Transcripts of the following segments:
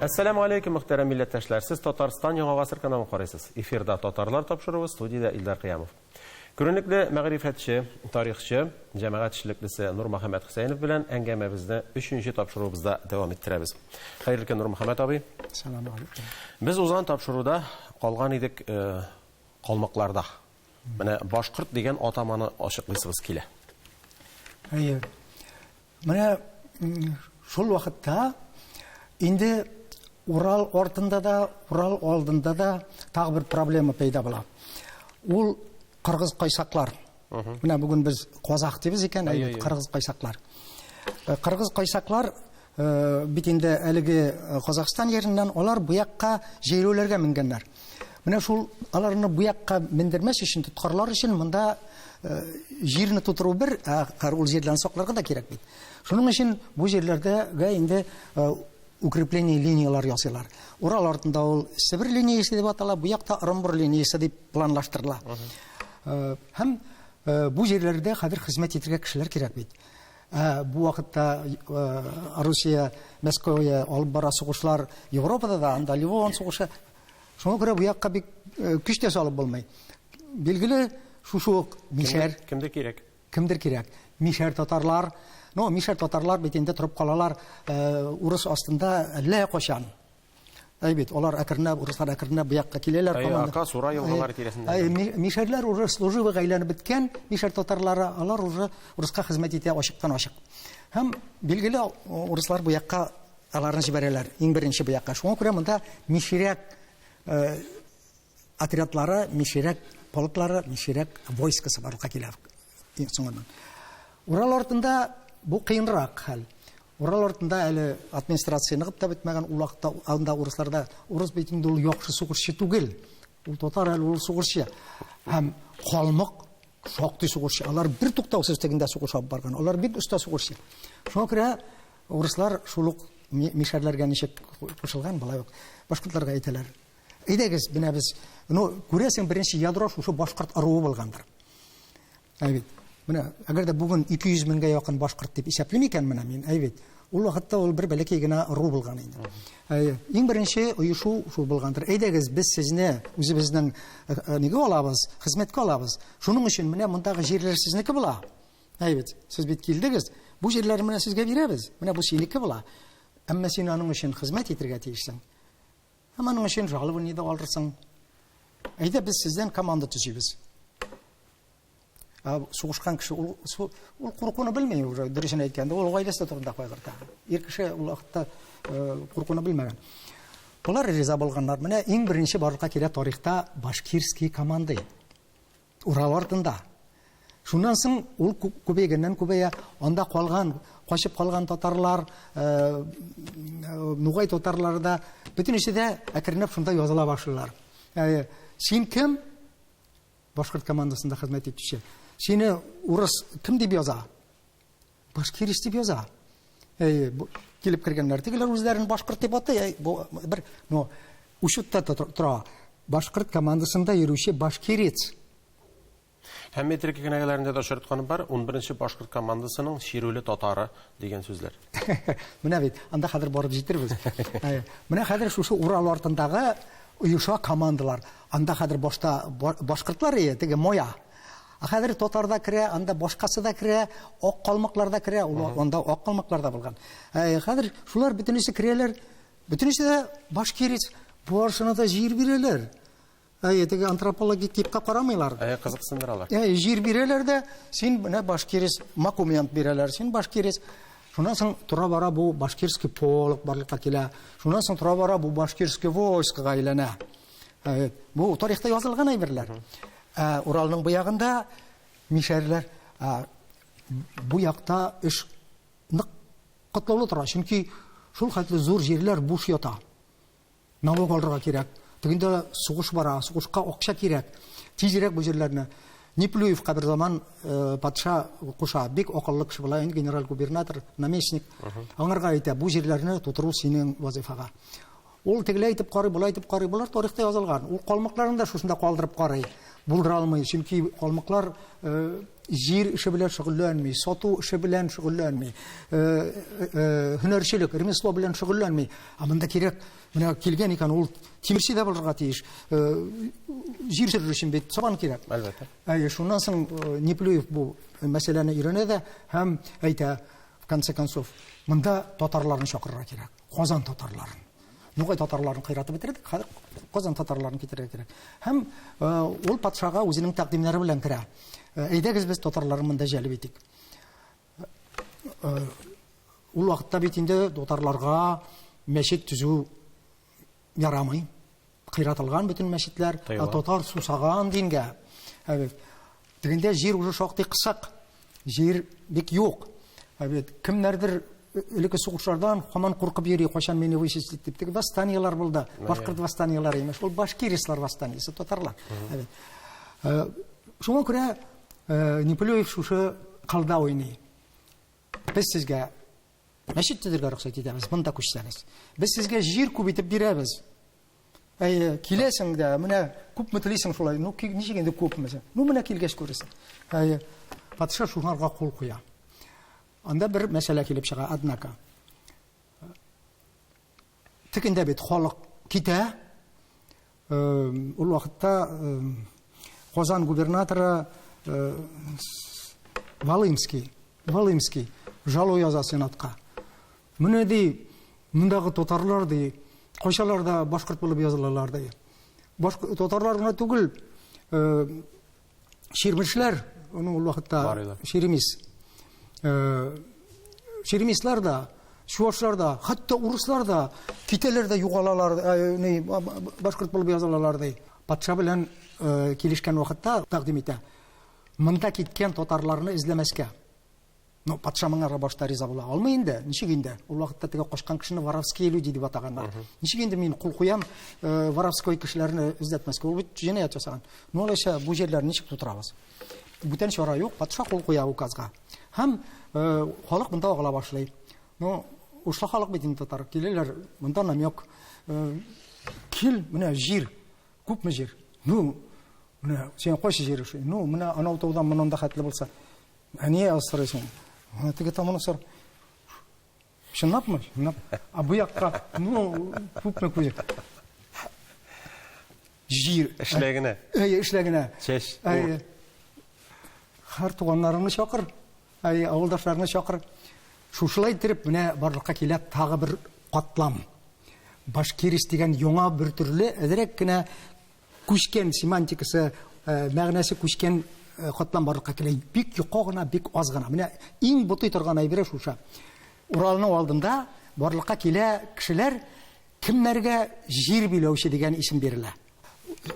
Assalamu alaykum muhtaram millatdoshlar. Siz Tatariston Yangi asr kanalini qaraysiz. Efirda Tatarlar topshiruvi, studiyada Ildar Qiyamov. Ko'rinlikli ma'rifatchi, tarixchi, jamoat ishliqchisi Nur Muhammad Husaynov bilan angamamizni 3-topshiruvimizda davom ettiramiz. Xayrli kun Nur Muhammad abi. Assalomu alaykum. Biz o'zan topshiruvda qolgan edik qolmoqlarda. Mana boshqirt degan atamani oshiqlaysiz kela. Hayır. Mana şol vaqtda endi Ural ortunda da, Ural oldunda da tag bir problema paydo bo'ladi. Ul Qirg'iz qoysaqlar. Mana bugun biz Qozoq deymiz ekan, Qirg'iz qoysaqlar. Qirg'iz qoysaqlar bitinde haligi Qozog'iston yerinden ular bu yoqqa jeylolarga minganlar. Mana şol alarni bu yoqqa mindirmesi için, tutqarlar için bunda yerini tuturup bir ul yerlerini saqlarga da kerak. Şunun için bu yerlerde endi укрепление liniyalar yasalar. Ural ortunda ol Sibir liniyasi deb atala, bu yoqda Oromбор liniyasi deb planlaştırıla. Hem bu yerlerde hozir xizmat etirgan kishilar kerak bit. Bu vaqtda Rusiya, Moskvaga olib bora so'g'ishlar, Yevropada da, anda Livon so'g'ishi. Shunga ko'ra bu yoqqa kuchda solib bo'lmaydi. Belgili shu Mishar Kimdir kerak? Kimdir kerak? Mishar tatarlar, Mishar tatarlar betinde turib qolalar, urus ostida la qo'shan. Aybet, ular akirnab, uruslar akirnab bu yoqqa kelalar. Aka Sura yolg'alari terasida. Misharlar urus служивый aylanib bitgan, Mishar tatarlari ular urusga xizmat etay oshiqdan oshiq. Ham belgili uruslar bu yoqqa alarni jibaralar. Eng birinchi bu yoqqa. Shunga ko'ra bunda Mishirak отрядлары, Mishirak polklari, Mishirak войскасы барлыкка келadi. Соңынан. Урал ортында bu qiyinroq hal. Ural ortunda әле администрацияны гып та бетмәгән улакта анда урысларда урыс битинде ул яхшы сугышчы түгел. Ул татар әле ул сугышчы. Һәм калмык шактый сугышчы. Алар бер туктаусыз тегендә сугыша барган. Алар бик уста сугышчы. Шуңа күрә урыслар шулык мишәрләргә ничек кушылган була юк. Башкортларга әйтәләр. Әйдәгез, менә без, күрәсең беренче ядро шушы башкорт аруы булгандыр. Әйбет. Менә әгәр дә бүген 200 меңгә якын башкорт дип исәплим икән менә мин, әйбет. Ул вакытта ул бер бәләкәй генә ару булган инде. Иң беренче оешу шул булгандыр. Әйдәгез, без сезне үзебезнең нигә алабыз, хезмәткә алабыз. Шуның өчен менә мондагы җирләр сезнеке була. Әйбет, сез бит килдегез. Бу җирләрне менә сезгә бирәбез. Менә бу синеке була. Әмма син аның өчен хезмәт итәргә тиешсең. Һәм аның өчен жалобы нидә алырсың? Әйдә, без сездән команда төзибез. Сугышкан кеше ул куркуны белмәй, уже дөресен әйткәндә, ул гаиләсе турында кайгырта. Ир кеше ул вакытта куркуны белмәгән. Булар риза булганнар. Менә иң беренче барлыкка килә тарихта башкирский команда. Урал артында. Шуннан соң ул күбәйгәннән күбәя, анда калган, качып калган татарлар, нугай татарлары да бөтенесе дә әкренләп шунда языла башлыйлар. Син кем? Башкорт командасында хезмәт итүче. Сине урыс кем дип яза? Башкирис дип яза. Килеп кергәннәр, тегеләр үзләрен башкорт дип атай. Бер, ушытта тора. Башкорт командасында йөрүче башкирец. Һәм метрик кенәгәләрендә дә шартланыш бар. 11-нче башкорт командасының ширүле татары дигән сүзләр. Менә бит, анда хәзер барып җитербез. Менә хәзер шушы Урал артындагы оеша командалар. Анда хәзер башта башкортлар теге моя. Хәзер татарда керә, анда башкасы да керә, ак калмыклар да керә, анда ак калмыклар да булган. Хәзер шулар бөтенесе керәләр. Бөтенесе дә башкирец, баршына да җир бирәләр. Теге антропологик типка карамыйлар. Кызыксындыралар. Җир бирәләр дә, син менә башкирец, макумент бирәләр, син башкирец. Шуннан соң тора бара бу башкирский полк барлыкка килә. Шуннан соң тора бара бу башкирский войскага әйләнә. Бу тарихта язылган әйберләр. Уралның бу ягында мишәрләр бу якта эш нык катлаулы тора. Чөнки шул хәтле зур җирләр буш ята. Налог алырга кирәк. Тегендә сугыш бара, сугышка акча кирәк. Тизрәк бу җирләрне. Неплюевка бер заман патша куша, бик акыллы кеше була, генерал-губернатор, наместник. Аңарга әйтә, бу җирләрне тутыру синең вазифага. Ул тегеләй итеп карый, булай итеп карый, булар тарихта язылган. Ул калмыкларын да шушында калдырып карый. Булдыра алмый, чөнки калмыклар җир эше белән шөгыльләнми, сату эше белән шөгыльләнми, һөнәрчелек, ремесло белән шөгыльләнми. Монда кирәк, менә килгән икән, ул тимерче дә булырга тиеш. Җир сөрер өчен бит сабан кирәк. Әлбәттә. Шуннан соң Неплюев бу мәсьәләне өйрәнә дә һәм әйтә, в конце концов, монда татарларны чакырырга кирәк. Казан татарларын. Нугай татарларын кыйратып бетердек, Казан татарларын китерергә кирәк. Һәм ул патшага үзенең тәкъдимнәре белән керә. Әйдәгез без татарларны монда җәлеп итик. Ул вакытта бит инде татарларга мәчет төзү ярамый. Кыйратылган бөтен мәчетләр, татар сусаган дингә. Дигәндә җир уже шактый кысак. Җир бик юк. Кемнәрдер элекке сугышлардан һаман куркып йөри, кайчан мине вычислить дип. Теге восстаниялар булды. Башкорт восстаниялары имеш. Ул башкирислар восстаниясе, татарлар. Шуңа күрә Неплюев шушы калда уйный. Без сезгә мәчет төзергә рөхсәт итәбез, монда күчсәгез. Без сезгә җир күп итеп бирәбез. Киләсең дә, менә күпме телисең шулай. Ничек инде күпме? Менә килгәч күрәсең. Патша шуңарга кул куя. Анда бер мәсьәлә килеп чыга, однако. Тегендә бит халык китә. Ул вакытта Казан губернаторы Волымский жалу яза сенатка. Менә ди, мондагы татарлар ди, кайчаларда башкорт булып язылалар ди. Татарлар гына түгел, ширмишләр, ул вакытта Шеремислар да, чуашлар да, хатта урыслар да, китәләр дә югалалар, башкорт булып язылалар ди. Патша белән килешкән вакытта тәкъдим итә. Монда киткән татарларны эзләмәскә. Патша моңа башта риза була алмый инде. Ничек инде? Ул вакытта теге кашкан кешене воровские люди дип атаганнар. Ничек инде мин кул куям воровской кешеләрне эзләтмәскә? Ул бит җинаять ясаган. Алайса бу җирләрне ничек тутырабыз? Бүтән чара юк, патша кул куя указга. Һәм халык монда агыла башлый. Ушла халык бит инде татар. Киләләр, монда намек. Кил, менә җир, күпме җир. Менә син кайсы җир эше? Менә анау таудан монда хәтле булса. Әни асырыйсың. Теге таманы сор. Шынапмы? Бу якка, күпме күзер. Җир Эшләгенә. Эшләгенә. Чәч. Һәр туганнарыңны чакыр. Авылдашларны чакыр. Шушылай итеп, менә барлыкка килә тагы бер катлам. Башкирис дигән яңа бер төрле әзрәк кенә күчкән семантикасы, мәгънәсе күчкән катлам барлыкка килә. Бик юка гына, бик аз гына. Менә иң бутый торган әйбере шуша. Уралның алдында барлыкка килә кешеләр кемнәргә җир биләүче дигән исем бирелә.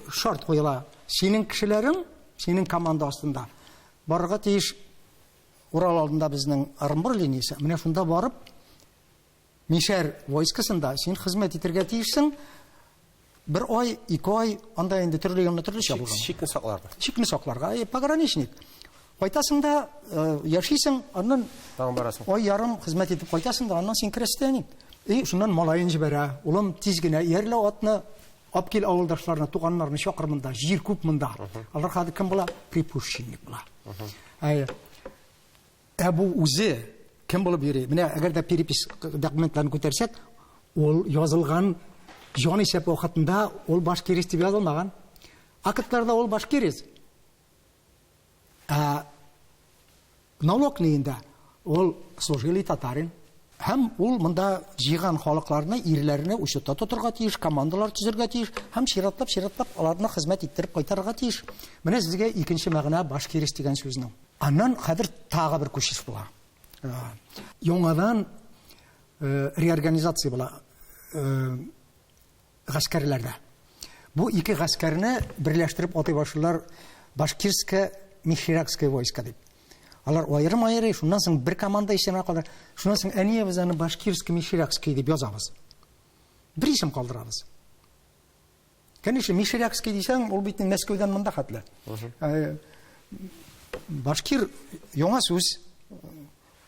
Шарт куела. Синең кешеләрең, синең команда астында барырга тиеш. Урал алдында безнең Орынбор линиясе. Менә шунда барып, Мишәр войскасында син хезмәт итәргә тиешсең. 1 ай, 2 ай, анда инде төрле чабылган. Чикне сакларга. Чикне сакларга, пограничник. Кайтасың да, яшисең, аннан тагын барасың. Ай ярым хезмәт итеп кайтасың да, аннан син крестьянин. Шуннан малайын җибәрә. Улым тиз генә ирле атны алып кил авылдашларны, туганнарны чакыр монда, җир күп монда. Алар хәзер кем була? Припущенник була. Бу үзе кем булып йөри? Менә әгәр дә перепис документларын күтәрсәк, ул язылган җан исәп вакытында ул башкирис дип язылмаган. Актларда ул башкирис. Налог нигендә ул служили татарин. Һәм ул монда җыйган халыкларны, ирләрне учетта тотырга тиеш, командалар төзергә тиеш, һәм чиратлап аларны хезмәт иттереп кайтарырга тиеш. Менә сезгә икенче мәгънә башкирис дигән сүзнең. Аннан хәзер тагы бер күчеш була. Яңадан реорганизация була гаскәрләрдә. Бу ике гаскәрне берләштереп атый башлар башкирское мишеракское войско дип. Алар аерым-аеры, шуннан соң бер команда исеме калдыр. Шуннан соң әние без аны башкирский мишеракский дип язабыз. Бер исем калдырабыз. Конечно, мишеракский дисәң, ул бит Мәскәүдән монда хәтле. Башкир яңа сүз.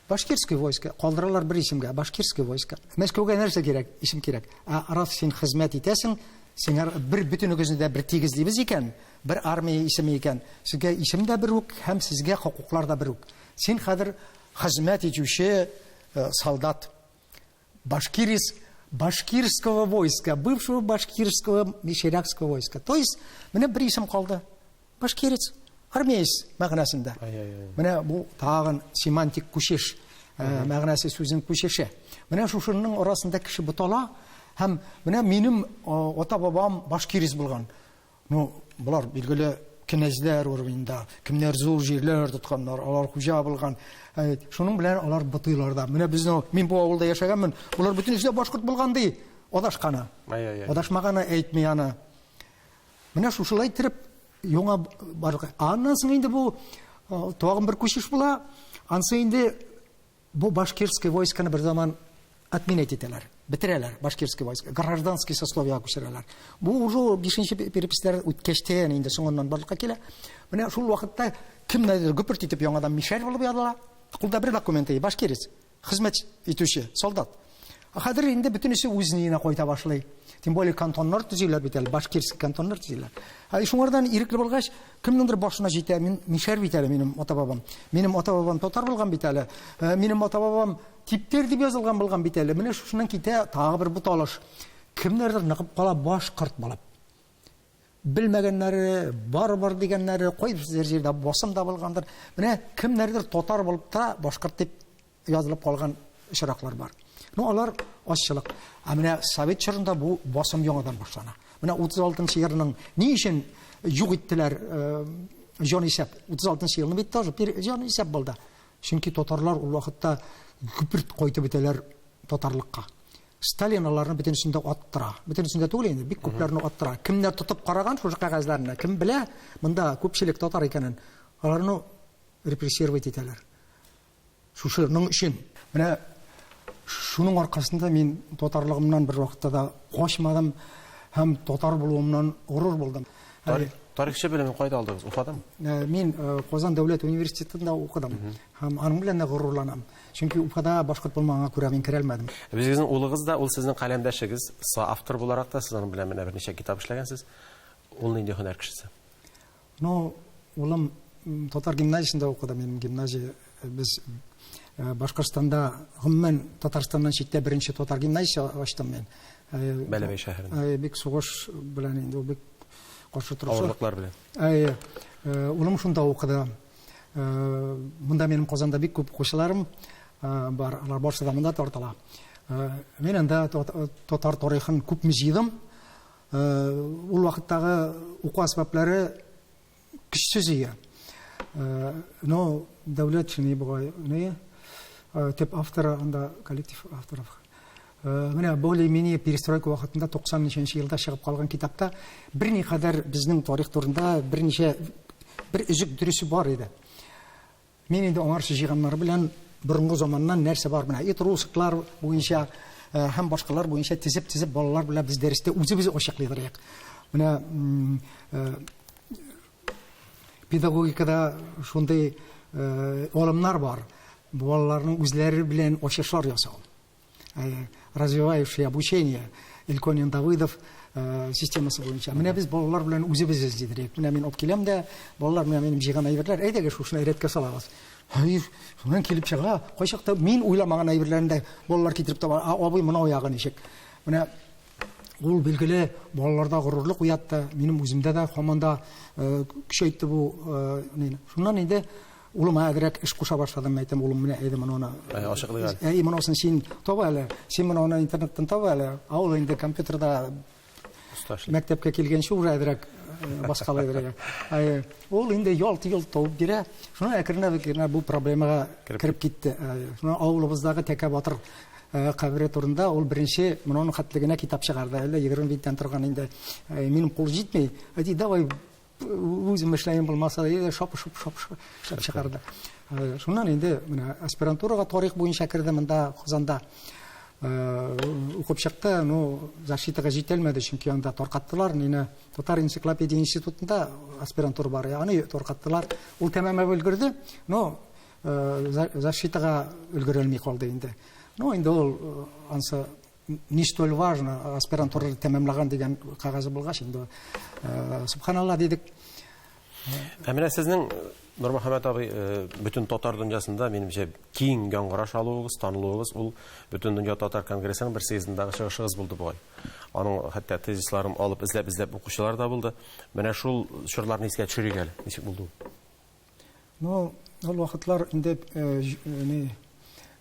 Башкирский войска, калдыралар бер исемгә, Башкирский войска. Мәскәүгә нәрсә кирәк? Исем кирәк. Раз син хезмәт итәсең, сиңа бер бөтенегезне дә бер тигезлибез икән, бер армия исеме икән. Сезгә исем дә бер үк, һәм сезгә хокуклар да бер үк. Син хәзер хезмәт итүче солдат. Башкирского войска, бывшего башкирского мишерякского войска. То есть, менә бер исем калды. Башкирец, армеец мәгънәсендә. Менә бу тагын семантик күчеш, мәгънәсе сүзнең күчеше. Менә шушының арасында кеше бутала, һәм менә минем ата-бабам башкирец булган. Ну, булар билгеле князьләр уровеньда, кемнәр зур җирләр тотканнар, алар хуҗа булган. Шуның белән алар бутыйлар да. Менә безнең мин бу авылда яшәгәнмен, булар бөтенесе башкорт булган ди. Адашканы. Адашмаганы әйтми аны. Менә шушылай итеп яңа барлык. Аннан соң инде бу тагын бер күчеш була. Ансы инде бу башкирский войсканы бер заман отменять итәләр. Бетерәләр башкирский войска. Гражданский сословие күчерәләр. Бу уже 5нче перепискалар үткәчтән инде соңыннан барлыкка килә. Менә шул вакытта кемнәдер гүперт итеп яңадан мишәр булып ядыла. Кулда бер документ башкирец, хезмәт итүче, солдат. Хәзер инде бөтенесе үзенә кайта башлый. Тем более кантоннар төзиләр бит әле, башкирский кантоннар төзиләр. Шуңардан ирекле булгач, кемнеңдер башына җитә, мин мишәр бит әле минем ата-бабам. Минем ата-бабам татар булган бит әле. Минем ата-бабам типтер дип язылган булган бит әле. Менә шушыннан китә тагы бер буталыш. Кемнәрдер ныгып кала башкорт булып. Белмәгәннәре, бар дигәннәре, кайбер җирдә басым да булгандыр. Менә кемнәрдер татар булып та башкорт дип язылып калган очраклар бар. Ну, алар ашчылык. Менә совет чорында бу басым яңадан башлана. Менә 36нчы елның ни өчен юк иттеләр җан исәп? 36нчы елны бит тоже җан исәп булды. Чөнки татарлар ул вакытта күперт кайтып бетәләр татарлыкка. Сталин аларны бөтенсендә аттыра. Бөтенсендә түгел инде, бик күпләрне аттыра. Кемнәр тотып караган шушы кагазларны? Кем белә? Монда күпчелек татар икәнен. Аларны репрессировать итәләр. Шушының өчен. Менә шуның аркасында мин татарлыгымнан бер вакытта да качмадым һәм татар булуымнан горур булдым. Тарихчы белемен кайда алдыгыз? Уфадамы? Мин Казан дәүләт университетында укыдым. Һәм аның белән дә горурланам. Чөнки Уфада башкорт булмаганга күрә мин керә алмадым. Безнең улыгыз да, ул сезнең каләмдәшегез, автор буларак та сез аның белән менә берничә китап эшләгәнсез. Ул нинди һөнәр кешесе? Ну, улым татар гимназиясендә укыды. Минем гимназия без Башкортстанда, гомумән Татарстаннан читтә беренче татар гимназия ачтым мин. Бәләбәй шәһәрендә. Бик сугыш белән инде ул бик каршы торышы. Авырлыклар белән. Улым шунда укыды. Монда минем Казанда бик күп укучыларым бар. Алар башта монда тартыла. Мин анда татар тарихын күпме җыйдым. Ул вакыттагы уку асбаплары көчсез иде. Но дәүләт шуны бугай, не? Тип автора, анда коллектив авторов. Менә более-менее перестройка вакытында 90нчы елда чыгып калган китапта берникадәр безнең тарих турында берничә бер үзек дөресе бар иде. Мин инде аңарчы җыйганнар белән борынгы заманнан нәрсә бар менә русыклар буенча һәм башкалар буенча тизеп балалар белән без дәрестә үзебез ачыклыйдык. Менә педагогикада шундый алымнар бар. Балаларның үзләре белән ачышлар ясау. Развивающее обучение Илконин Давыдов системасы буенча. Менә без балалар белән үзебез эзлидек. Менә мин алып киләм дә, балалар менә минем җыйган әйберләр, әйдәгез шушны рәткә салабыз. Шуннан килеп чыга. Кайчакта мин уйламаган әйберләрне балалар китереп таба, абый моны аягы ничек. Менә ул билгеле балаларда горурлык уятты. Минем үземдә дә һаманда көчәйтте бу. Шуннан инде улыма әгрәк эш куша башладым, әйтәм, улым менә әйдә моны. Ашыклыган. Монысын син таба әле. Син моны интернеттан таба әле. Ул инде компьютерда мәктәпкә килгәнче уже әгрәк башкалайдыр. Ул инде ялт-йолт табып бирә. Шуны әкренләп бу проблемага кирип китте. Шуны авылыбыздагы Тәкә Батыр кабере турында ул беренче моның хәтлегенә китап чыгарды. Әле 20 биттән торган инде. Минем кул җитми. Әйди, давай үзем эшләйм булмаса да шап чыгарды. Шуннан инде менә аспирантурага тарих буенча кирдем монда Казанда. Укып чыкты, но защитага җитәлмәде, чөнки анда таркаттылар. Мине Татар энциклопедия институтында аспирантура бар. Аны таркаттылар. Ул тәмамлап өлгерде. Но защитага өлгөрөлмөй калды инде. Ну, инде ол ансы не столь важно, аспирантураны тәмамлаган деген кагазы булгач, инде субханалла дедик. Менә сезнең Нурмөхәммәт абый бүтән татар дөньясында минемчә киң яңгыраш алуыгыз, танылуыгыз ул бүтән дөнья татар конгрессының бер сезондагы чыгышыгыз булды бугай. Аның хәтта тезисларын алып эзләп укучылар да булды. Менә шул чорларны искә төшерик әле. Ничек булды? Ну, ул вакытлар инде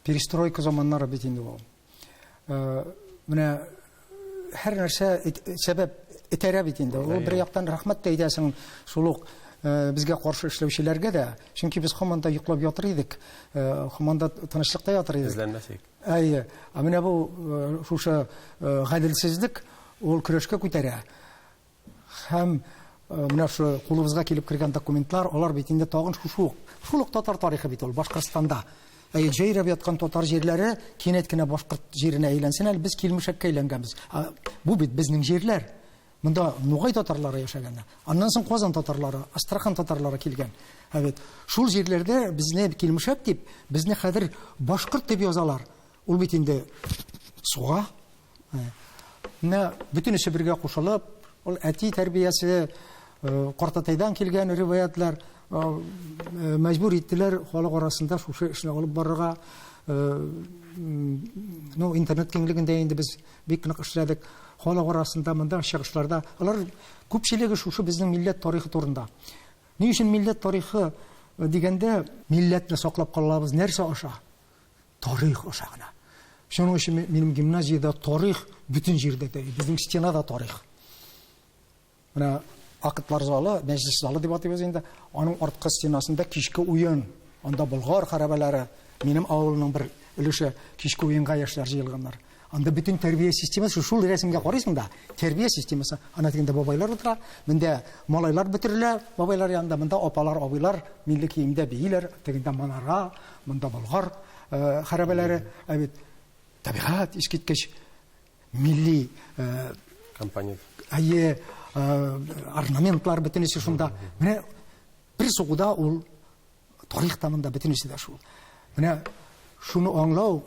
перестройка заманнары бит инде ул. Менә һәр нәрсә сәбәп этәрә бит инде. Ул бер яктан рәхмәт тә әйтәсең шул безгә каршы эшләүчеләргә дә, чөнки без һаманда йоклап ятыр идек, һаманда тынычлыкта ятыр идек. Эзләнмәсек. Әйе, менә бу шушы гаделсезлек ул көрәшкә күтәрә. Һәм менә шу кулыбызга килеп кергән документлар, алар бит инде тагын шул татар тарихы бит ул Башкортстанда. Җәйрәп яткан татар җирләре кинәт кенә башкорт җиренә әйләнсен, әле без килмешәккә әйләнгәнбез. Бу бит безнең җирләр. Монда Нугай татарлары яшәгәннәр. Аннан соң Казан татарлары, Астрахан татарлары килгән. Шул җирләрдә безне килмешәк дип, безне хәзер башкорт дип язалар. Ул бит инде суга. Менә бөтенесе бергә кушылып, ул әти тәрбиясе, Картатайдан килгән риваятлар мәҗбүр иттеләр халык арасында шушы эшне алып барырга. Ну, интернет киңлегендә инде без бик нык эшләдек. Халык арасында монда чыгышларда алар күпчелеге шушы безнең милләт тарихы турында. Ни өчен милләт тарихы дигәндә милләтне саклап калабыз нәрсә аша? Тарих аша гына. Шуның өчен минем гимназиядә тарих бүтән җирдә дә, безнең стенада тарих. Менә Акытлар залы, мәҗлес залы дип атыйбыз инде. Аның арткы стенасында кичке уен, анда болгар хәрабәләре, минем авылның бер өлеше кичке уенга яшьләр җыелганнар. Анда бүтән тәрбия системасы шул рәсемгә карыйсың да, тәрбия системасы. Ана дигәндә бабайлар утыра, монда малайлар бетерелә, бабайлар янында, монда апалар, абыйлар милли киемдә бииләр, тегендә манара, монда болгар хәрабәләре, табигать искиткеч милли компания. Орнаментлар бөтенесе шунда. Менә бер сугуда ул тарих тамында бөтенесе дә шул. Менә шуны аңлау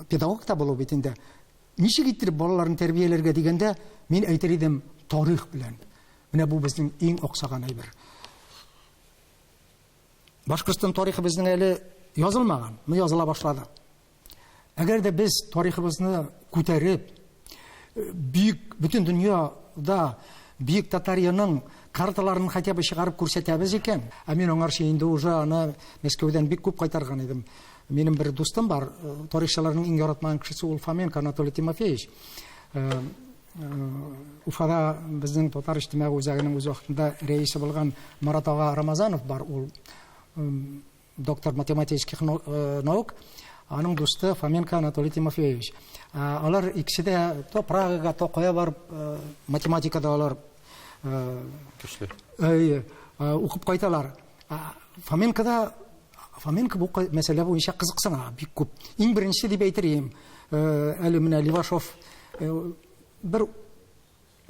педагог та булу бит инде. Ничек иттереп балаларын тәрбияләргә дигәндә, мин әйтер идем тарих белән. Менә бу безнең иң аксаган әйбер. Башкортстан тарихы безнең әле язылмаган, языла башлады. Әгәр дә без тарихыбызны күтәреп, бик бүтән дөньяда бик Татарияның карталарын хотя бы чыгарып күрсәтәбез икән. Мин аңарчы инде уже аны Мәскәүдән бик күп кайтарган идем. Минем бер дустым бар, тарихчыларның иң яратмаган кешесе ул Фоменко Анатолий Тимофеевич. Уфада безнең татар иҗтимагый үзәгенең үз вакытында рәисе булган Марат ага Рамазанов бар, ул доктор математических наук. Аның дусты Фоменко Анатолий Тимофеевич. Алар икесе дә то Прагага, то кая барып математикада алар көчле укып кайталар. Фоменко бу мәсьәлә буенча кызыксына бик күп. Иң беренче дип әйтергә, әле менә Левашов бер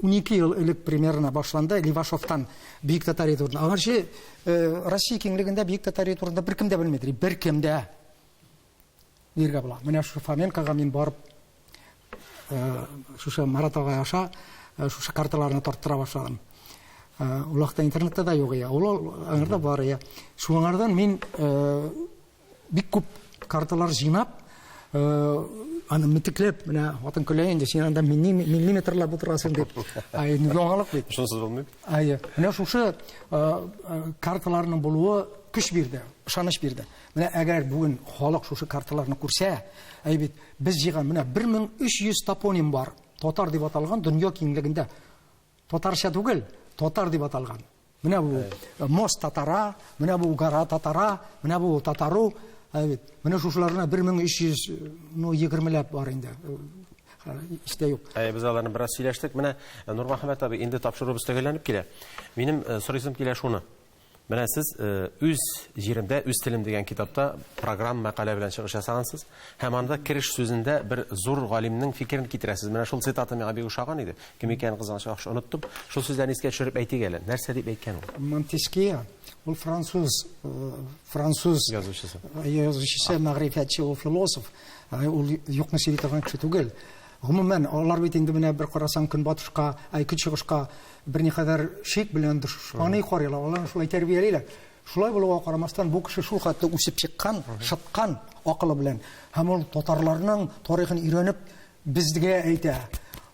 12 ел элек примерно башланды Левашовтан бик татар турында. Аңарчы Россия киңлегендә бик татар турында беркем дә белмәде, беркем дә. Ниргә була. Менә шу Фоменкога мин барып шушы Марат ага аша шушы карталарны тарттыра башладым. Улакта интернетта да юк, ул аңарда бар. Шуңардан мин бик күп карталар җыйнап, аны митекләп, менә атын көләйенде, син анда миллиметрлап утырасың дип. Яңалык бит. Шунсыз булмый. Менә шушы карталарның булуы көч бирде, ышаныч бирде. Менә әгәр бүген халык шушы карталарны күрсә, бит без җыйган менә 1300 топоним бар. Татар дип аталган дөнья киңлегендә. Татарча түгел, татар дип аталган. Менә бу Мост татара, менә бу Гара татара, менә бу татару, менә шушыларына 1320 бар инде. Истә юк. Без аларны бераз сөйләштек. Менә Нурмөхәммәт абый инде тапшыру без төгәлләнеп килә. Минем сорыйсым килә шуны. Менә сез үз җиремдә, үз телем дигән китапта программа мәкалә белән чыгыш ясагансыз. Һәм анда кириш сүзендә бер зур галимнең фикерен китерәсез. Менә шул цитата миңа бик ошаган иде. Кем икәнен кызганча яхшы оныттым. Шул сүзләрне искә төшереп әйтик әле. Нәрсә дип әйткән ул? Монтескье, ул француз язучысы, мәгърифәтче, ул философ, ул юкны сөйли торган кеше түгел. Гомумән, алар бит инде менә бер карасаң көнбатышка, көнчыгышка берникадәр шик белән дошманы карыйлар, алар шулай тәрбиялиләр. Шулай булуга карамастан бу кеше шул хәтле үсеп чыккан, шыткан акылы белән һәм ул татарларның тарихын өйрәнеп безгә әйтә.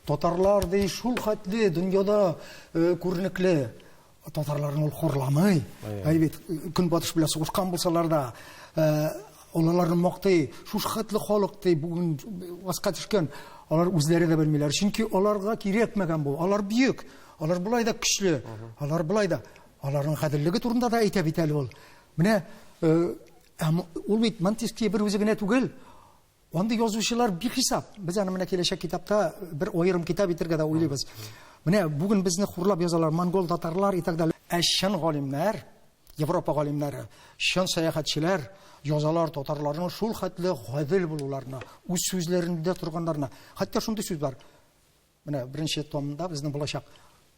Татарлар ди шул хәтле дөньяда күренекле. Татарларны ул хорламый. Бит көнбатыш белән сугышкан булсалар да, аларны мактый, шул хәтле халык ди бүген васка төшкән. Алар үзләре дә белмиләр, чөнки аларга кирәкмәгән бу. Алар бөек, алар булай да көчле, алар булай да, аларның хәдерлеге турында да әйтә бит әле ул. Менә ул бит Монтескье бер үзе генә түгел. Анда язучылар бихисап. Без аны менә киләчәк китапта бер аерым китап итәргә дә уйлыйбыз. Менә бүген безне хурлап язалар монгол татарлар и так далее. Әшшән галимнәр, Европа галимнәре, шән сәяхәтчеләр язалар татарларның шул хәтле гадел булуларына, үз сүзләрендә торганнарына. Хәтта шундый сүз бар. Менә беренче томда безнең булачак.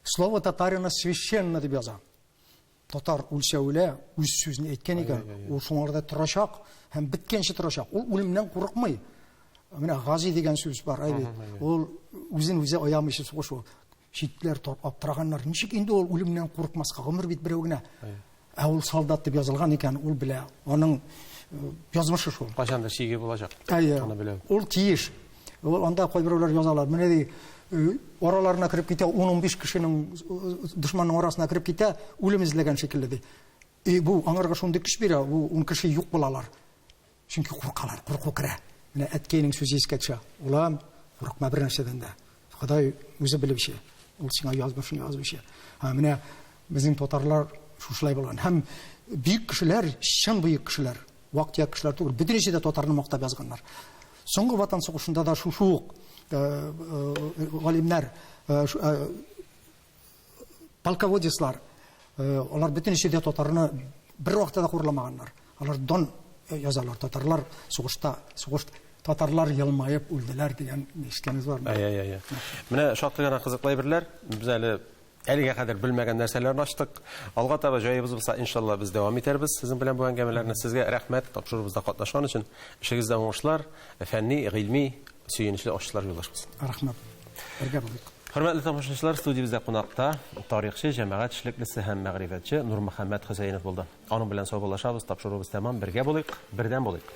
Слово татарина священно дип яза. Татар үлсәүлә үз сүзен әйткән икән, ул шуңарда торачак һәм биткәнче торачак. Ул үлемнән курыкмый. Менә Гази дигән сүз бар, ул үзен үзе аямыйча сугышу. Читләр аптыраганнар. Ничек инде ул үлемнән курыкмаска, гомер бит берәү генә. Ул солдат дип язылган икән, ул белә. Аның язмышы шул. Качанда шиге булачак. Аны беләм. Ул тиеш. Ул анда кайберләр язалар. Менә ди араларына кирип китә, 10-15 кешенең дошманның арасына кирип китә, үлем эзләгән шикелле ди. Бу аңарга шундый көч бирә, бу 10 кеше юк булалар. Чөнки куркалар, курку керә. Менә әткәйнең сүзе искә төшә. Улам, курыкма бер нәрсәдән дә. Ходай үзе белеп ишә. Ул сиңа язмышы. Менә безнең татарлар шушылай булган. Һәм бөек кешеләр, чын бөек кешеләр, вакытия кешеләр түгел, бөтенесе дә татарны мактап язганнар. Соңгы ватан сугышында да шук галимнәр, полководецлар, алар бөтенесе дә татарны бер вакытта да хурламаганнар. Алар дан язалар. Татарлар сугышта татарлар елмаеп үлделәр дигән ишеткәнез бармы? Менә шактый гына кызыклы әйберләр. Без әлегә кадәр белмәгән нәрсәләрне ачтык. Алга таба җаебыз булса, иншалла biz дәвам итәрбез. Сезнең белән бу әңгәмәләрне сезгә рәхмәт, тапшырыбызда катнашкан өчен. Эшегездә уңышлар, фәнни, гыйльми, сөенечле ачышлар юллашабыз. Рәхмәт. Бергә булыйк. Хөрмәтле тамашачылар, студиябездә кунакта тарихчы, җәмәгать эшлеклесе һәм мәгърифәтче Нурмөхәммәд Хөсәенов булды. Аның белән саубуллашабыз, тапшырыбыз тәмам, бергә булыйк, бердәм булыйк.